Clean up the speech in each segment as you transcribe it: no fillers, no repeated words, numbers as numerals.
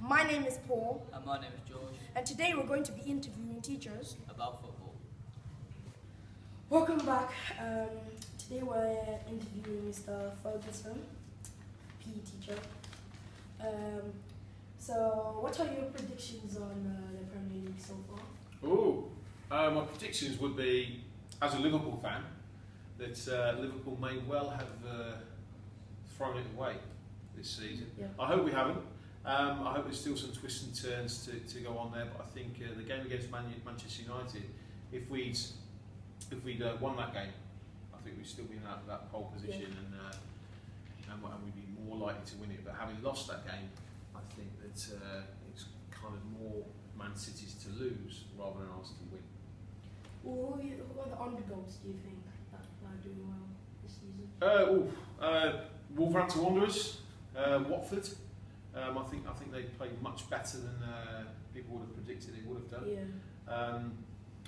My name is Paul. And my name is George. And today we're going to be interviewing teachers about football. Welcome back. Today we're interviewing Mr. Ferguson, PE teacher. So what are your predictions on the Premier League so far? My predictions would be, as a Liverpool fan, that Liverpool may well have thrown it away this season. Yeah. I hope we haven't. I hope there's still some twists and turns to go on there, but I think the game against Manchester United, if we'd won that game, I think we'd still be in that pole position, and we'd be more likely to win it. But having lost that game, I think that it's kind of more Man City's to lose rather than ours to win. Well, who are the underdogs, do you think, that are doing well this season? Wolverhampton Wanderers, Watford. I think they played much better than people would have predicted they would have done. Yeah.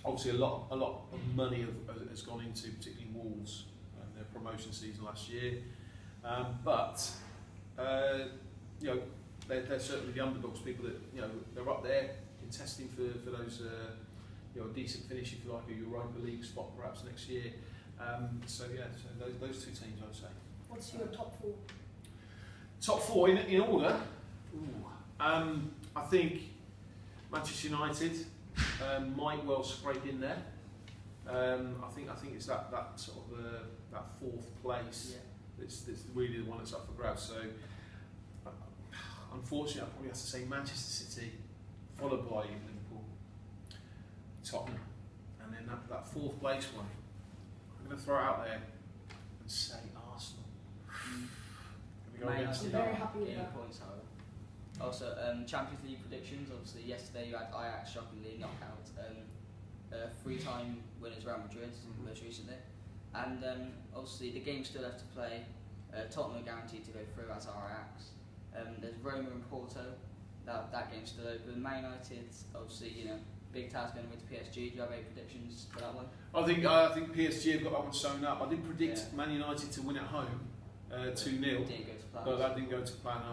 Obviously, a lot of money has gone into particularly Wolves and their promotion season last year. But they're certainly the underdogs. People that they're up there contesting for those a decent finish, if you like, a Europa League spot perhaps next year. So those two teams, I'd say. What's your top four? Top four in order. I think Manchester United might well scrape in there. I think it's that sort of that fourth place that's really the one that's up for grabs. So unfortunately, I probably have to say Manchester City, followed by Liverpool, Tottenham, and then that fourth place one. I'm going to throw it out there and say Arsenal. I'm very happy with that. Points, however. Also, Champions League predictions. Obviously, yesterday you had Ajax shockingly knockout 3-time winners Real Madrid most recently, and obviously the game's still left to play. Tottenham are guaranteed to go through as are Ajax. There's Roma and Porto. That game's still open. Man United, obviously, big task going with PSG. Do you have any predictions for that one? I think PSG have got that one sewn up. I did predict Man United to win at home 2-0. Didn't go to plan. But that didn't go to plan. I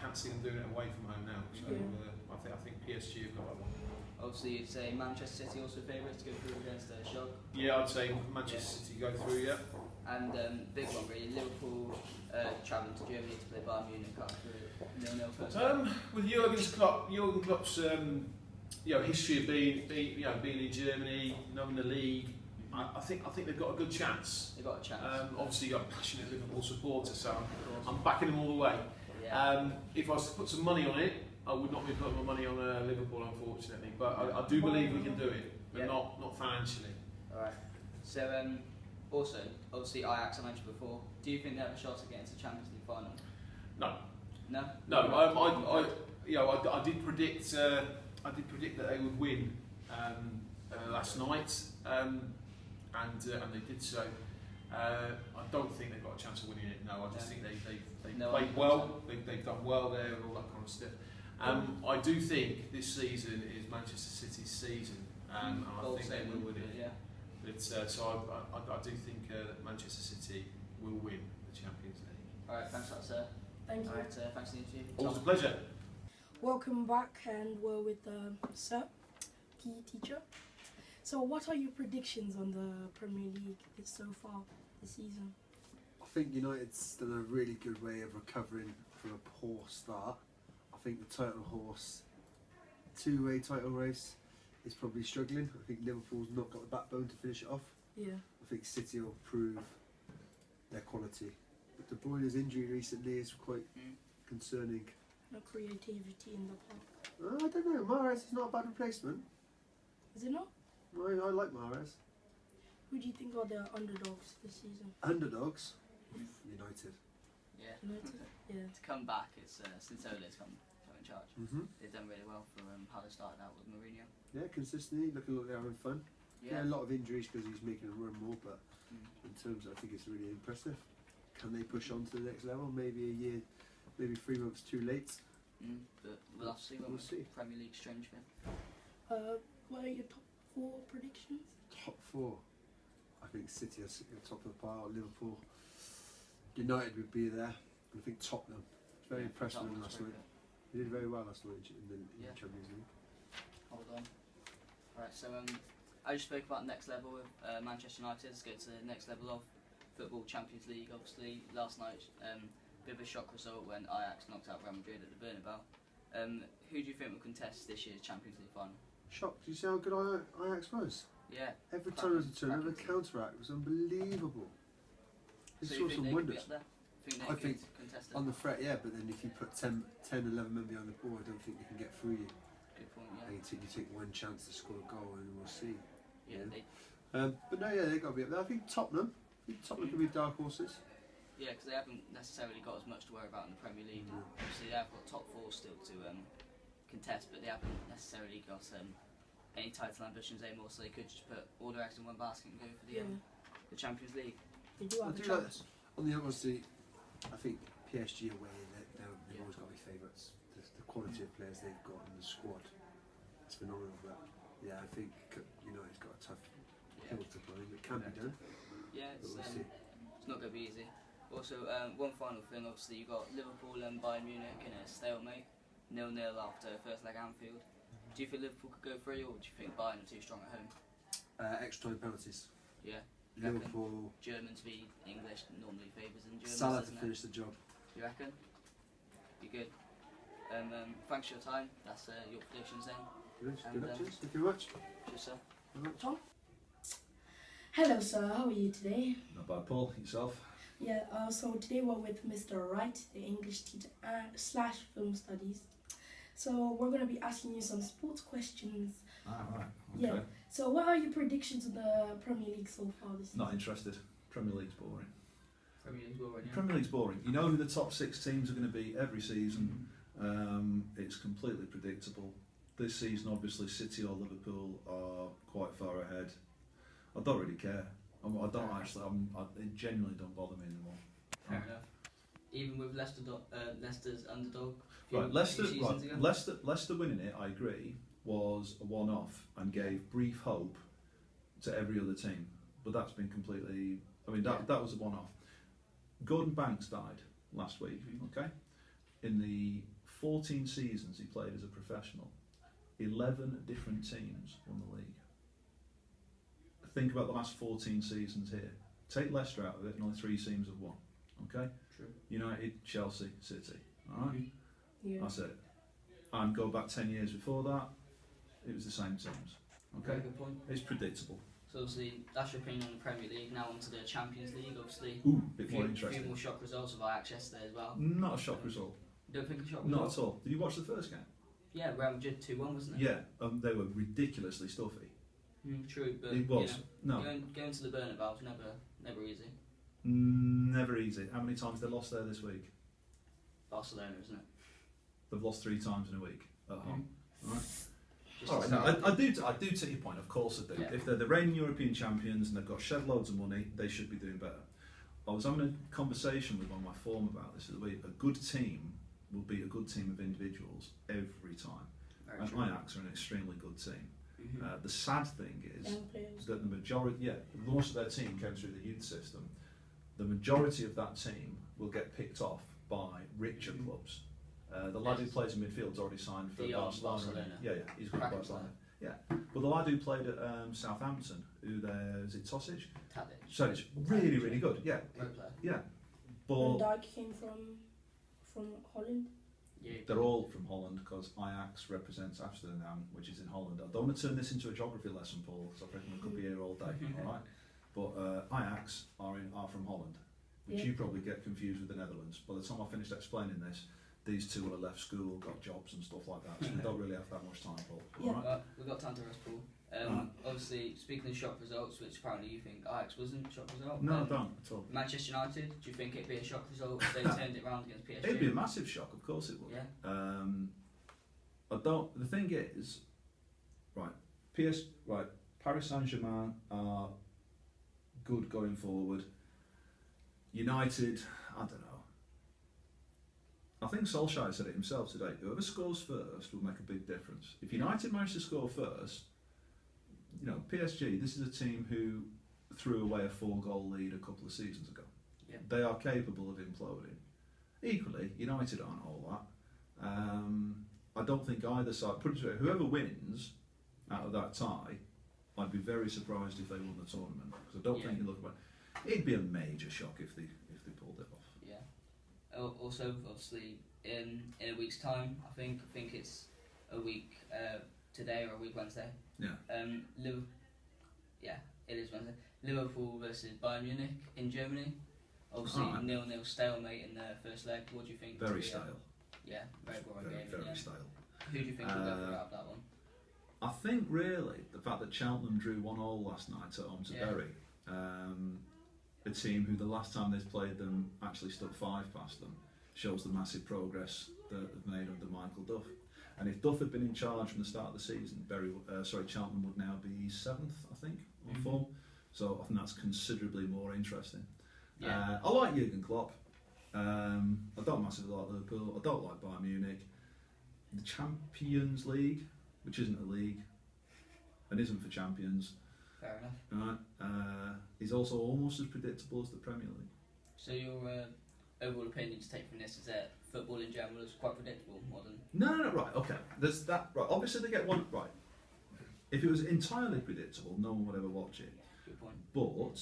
can't see them doing it away from home now. So I think PSG have got that one. Obviously, you'd say Manchester City also favourites to go through against Schalke. Yeah, I'd say Manchester City go through. Yeah. And big one really, Liverpool travelling to Germany to play Bayern Munich after 0-0 first. With Jurgen Klopp's history of being in Germany, knowing the league, I think they've got a good chance. They've got a chance. Obviously, you're a passionate Liverpool supporter, so I'm backing them all the way. Yeah. If I was to put some money on it, I would not be putting my money on Liverpool, unfortunately. But I do believe we can do it, but not financially. All right. So also, obviously Ajax I mentioned before. Do you think they have a shot to get into the Champions League final? No. No. No. I did predict that they would win last night, and they did so. I don't think they've got a chance of winning it. No, I just think they've played well. They've done well there and all that kind of stuff. I do think this season is Manchester City's season, and I think they will win it. Yeah. So I do think that Manchester City will win the Champions League. All right, thanks for that, sir. Thank you. All right, thanks for the interview. Always a pleasure. Welcome back, and we're with Sir, PE teacher. So what are your predictions on the Premier League so far this season? I think United's done a really good way of recovering from a poor start. I think the title horse, two-way title race, is probably struggling. I think Liverpool's not got the backbone to finish it off. Yeah. I think City will prove their quality. But De Bruyne's injury recently is quite concerning. No creativity in the park. I don't know. Mahrez is not a bad replacement. Is it not? I like Mahrez. Who do you think are the underdogs this season? Underdogs? United. Yeah. United? Yeah. To come back, it's since Ole's come in charge. They've done really well for how they started out with Mourinho. Yeah, consistently looking like they're having fun. Yeah. A lot of injuries because he's making them run more, but in terms of, I think it's really impressive. Can they push on to the next level? Maybe a year, maybe 3 months too late. But we'll have to see. We'll see. Premier League strange thing. What are your top 4 predictions? Top 4. I think City are sitting at the top of the pile. Liverpool, United would be there. I think Tottenham. Very impressed with them last night. They did very well last night in the Yeah. Champions League. Hold on. Right, so I just spoke about next level with Manchester United. Let's go to the next level of football, Champions League. Obviously, last night, bit of a shock result when Ajax knocked out Real Madrid at the Bernabeu. Who do you think will contest this year's Champions League final? Shocked. Did you see how good Ajax was? Yeah. Every time there was a turnover, the cracking. counter-act was unbelievable. They So saw you think some they could be wonders. up there? Think they I could think contest it? On the threat, yeah, but then if you put 10, 11 men behind the ball, I don't think they can get through you. Good point, And yeah. you take one chance to score a goal and we'll see. Yeah, yeah. they, But no, yeah, they've got to be up there. I think Tottenham could be dark horses. yeah, because they haven't necessarily got as much to worry about in the Premier League. Mm. Obviously, they have got top four still to contest, but they haven't necessarily got any title ambitions anymore. So they could just put all their eggs in one basket and go for Yeah, the Champions League. they do I have a do like chance. On the other side, I think PSG away, they've Yeah. always got to be favourites. The quality of players they've got in the squad, it's phenomenal. But yeah, I think United's got a tough Yeah, hill to climb. It can be done, yeah, but we'll see. it's not going to be easy. Also, one final thing, obviously, you've got Liverpool and Bayern Munich in a stalemate, 0-0 after first leg Anfield. Do you think Liverpool could go through, or do you think Bayern are too strong at home? Extra time penalties. Yeah, You reckon? Liverpool. Germans v English normally favours in Germans, Salah to isn't it? finish the job. You reckon? Be good. Thanks for your time. That's your predictions then. Good, And, good Thank you very much. Cheers, sir. Tom? Hello, sir. How are you today? Not bad, Paul. Yourself? Yeah, so today we're with Mr. Wright, the English teacher slash film studies. So we're going to be asking you some sports questions. Ah, right. Yeah. Okay. So what are your predictions of the Premier League so far this season? Not interested. Premier League's boring. Premier League's boring, yeah. Premier League's boring. You know who the top 6 teams are going to be every season. It's completely predictable. This season, obviously, City or Liverpool are quite far ahead. I don't really care. I don't actually. It genuinely don't bother me anymore. Fair enough. Even with Leicester's underdog. Right, Leicester. Seasons ago? Leicester winning it, I agree, was a one-off and gave brief hope to every other team. But that's been completely. I mean, that was a one-off. Gordon Banks died last week. Okay, in the 14 seasons he played as a professional, 11 different teams won the league. Think about the last 14 seasons here. Take Leicester out of it, and only 3 teams have won. Okay, True. United, Chelsea, City. All right. Yeah. That's it. And go back 10 years before that, it was the same teams. Okay? Very good point. It's predictable. So obviously, that's your opinion on the Premier League. Now onto the Champions League, obviously. Ooh, a bit Few more interesting. more shock results of Ajax yesterday as well. Not a shock result. You don't think a shock result? Not at all. Did you watch the first game? Yeah, Real Madrid 2-1, wasn't it? Yeah, they were ridiculously stuffy. True, but It was. you know, No, going to the Bernabeu was never easy. never easy. How many times they lost there this week? Barcelona, isn't it? They've lost 3 times in a week at home. Right. Just All to right, start. no, I do take your point. Of course I do. Yeah. If they're the reigning European champions and they've got shed loads of money, they should be doing better. I was having a conversation with one of my form about this. The way a good team will beat a good team of individuals every time. Very And true. Ajax are an extremely good team. Mhm. The sad thing is Young players. that the majority, most of their team came through the youth system. The majority of that team will get picked off by richer clubs. The lad who Yes. plays in midfield's already signed for Dion, Barcelona. Barcelona. Yeah, he's going to Cracking Barcelona. Yeah, but the lad who played at Southampton, is it Tosic? Tadic. So it's really, really good. Yeah, Great player. yeah. Van But Dijk came from Holland. Yeah. they're all from Holland because Ajax represents Amsterdam, which is in Holland. I don't want to turn this into a geography lesson, Paul, because I reckon we could be here all day. All right, but Ajax are from Holland, which Yeah. you probably get confused with the Netherlands. By the time I finished explaining this, these two will have left school, got jobs and stuff like that. So we don't really have that much time, Paul. Yeah. All right. Well, we've got time to rest, Paul. Obviously, speaking of shock results, which apparently you think Ajax wasn't a shock result. No, I don't at all. Manchester United, do you think it'd be a shock result if they turned it round against PSG? It'd be a massive shock, of course it would. Yeah. I don't. The thing is, Paris Saint-Germain are good going forward. United, I don't know. I think Solskjaer said it himself today. Whoever scores first will make a big difference. If United manage to score first, PSG. This is a team who threw away a 4-goal lead a couple of seasons ago. Yeah. They are capable of imploding. Equally, United aren't all that. I don't think either side. Put it this way, whoever wins out of that tie, I'd be very surprised if they won the tournament, because I don't think you look about. It'd be a major shock if they pulled it off. Yeah. Also, obviously, in a week's time, I think it's a week today or a week Wednesday. Yeah. Yeah, it is Wednesday. Liverpool versus Bayern Munich in Germany. Obviously, Alright. 0-0 stalemate in the first leg. What do you think? Very stale. Yeah, very boring game. Very in the end. stale. Who do you think will go through out of that one? I think really the fact that Cheltenham drew 1-1 last night at home to Yeah. Bury, a team who the last time they played them actually stuck 5 past them, shows the massive progress that they've made under Michael Duff. And if Duff had been in charge from the start of the season, Cheltenham would now be 7th, I think, on form. So I think that's considerably more interesting. Yeah. I like Jurgen Klopp. I don't massively like Liverpool. I don't like Bayern Munich. The Champions League, which isn't a league and isn't for champions, Fair enough. right, is also almost as predictable as the Premier League. So your overall opinion to take from this is that football in general is quite predictable, more than No, right, okay. There's that, right. Obviously, they get one right. If it was entirely predictable, no one would ever watch it. good point. But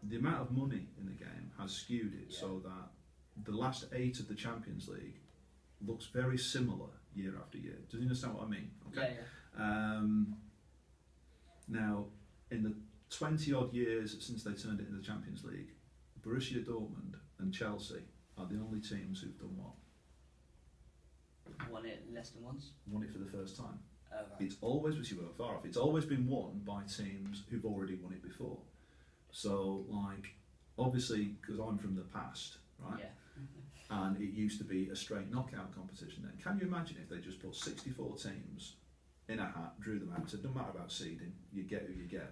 the amount of money in the game has skewed it so that the last 8 of the Champions League looks very similar year after year. Do you understand what I mean? Okay. Yeah. Now, in the 20 odd years since they turned it into the Champions League, Borussia Dortmund and Chelsea are the only teams who've done what? Won it less than once. Won it for the first time. Oh, right. It's always, which you weren't far off, it's always been won by teams who've already won it before. So, like, obviously, because I'm from the past, right? Yeah. And it used to be a straight knockout competition then. Can you imagine if they just put 64 teams in a hat, drew them out, and said, no matter about seeding, you get who you get?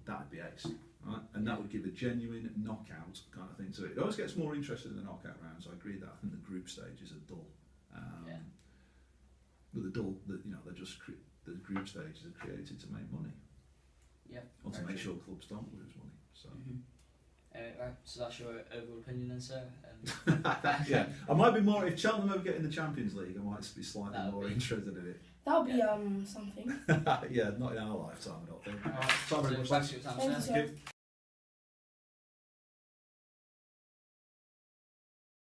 That'd be ace, right? And that would give a genuine knockout kind of thing to it. It always gets more interested in the knockout rounds. I agree that. I think the group stages are dull. But the dull, they're just the group stages are created to make money. Yeah. Or to very make true. sure clubs don't lose money. So. Right, so that's your overall opinion then, sir? Yeah, I might be more, if Cheltenham ever get in the Champions League, I might be slightly That would more be- interested in it. That would be something. Yeah, not in our lifetime, I don't think. Alright, Sorry, so much thanks for your time, Thank you, sir. sir.